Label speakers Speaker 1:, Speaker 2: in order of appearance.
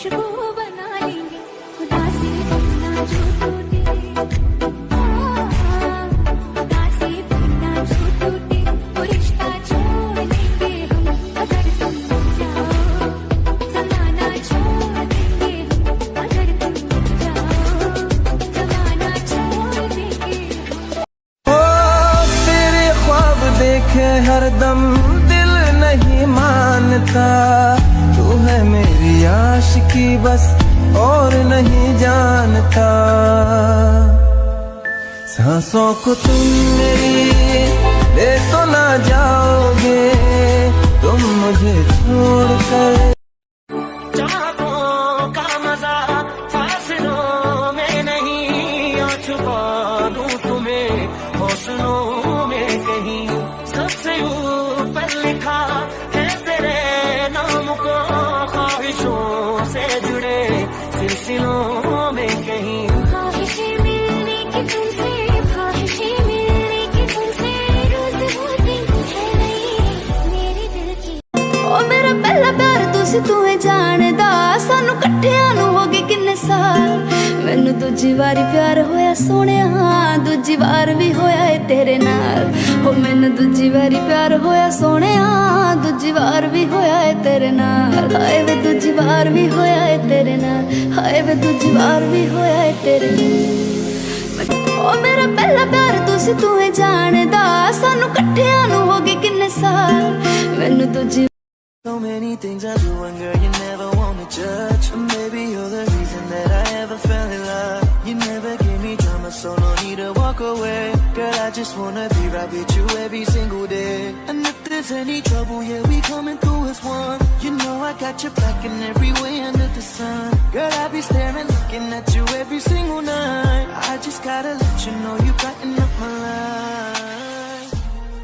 Speaker 1: खुशबू बना लेंगे, खुदा से बिना जो टूटे, खुदा से बिना जो टूटे, वो रिश्ता छोड़ देंगे हम अगर तुम जाओ, जमाना छोड़ देंगे हम अगर तुम जाओ, जमाना छोड़ देंगे हम।
Speaker 2: ओ तेरे ख्वाब देखे हरदम दिल नहीं मानता, तू है मेरी आशिकी बस और नहीं जानता। सांसों को तुम मेरी ले तो ना जाओगे, तुम मुझे छोड़कर।
Speaker 3: चाहतों का मजा फासलों में नहीं, और छुपा दूं तुम्हें हौसलों में कहीं। सबसे ऊपर लिखा है तेरे नाम को, ख्वाहिशों से जुड़े सिलसिलों में कहीं।
Speaker 1: ख्वाहिशें मिलने की तुमसे, ख्वाहिशें मिलने की तुमसे, रोज होती है नहीं मेरे दिल की। ओ मेरा पहला प्यार तुसी तू है जानदा, सानू कट्ठियां नू हो गए किन्ने साल। मैनू दूजी वारी प्यार होया सोहणिया, दूजी वार भी होया है तेरे नाल। हो मैनू दूजी वारी प्यार होया सोहणिया, दूजी वार भी होया है तेरे नाल। हाय वे दूजी वार भी होया है तेरे नाल, हाय वे दूजी वार भी होया है तेरे नाल। ओ मेरा पहला प्यार तुसी तू है जानदा, सानू कट्ठियां नू हो गए किन्ने साल। मैनू दूजी
Speaker 3: So many things I do and girl you never want to judge. Maybe you're the reason that I ever fell in love. You never give me drama, so no need to walk away. Girl, I just wanna be right with you every single day. And if there's any trouble, yeah, we coming through as one. You know I got your back in every way under the sun. Girl, I be staring, looking at you every single night. I just gotta let you know you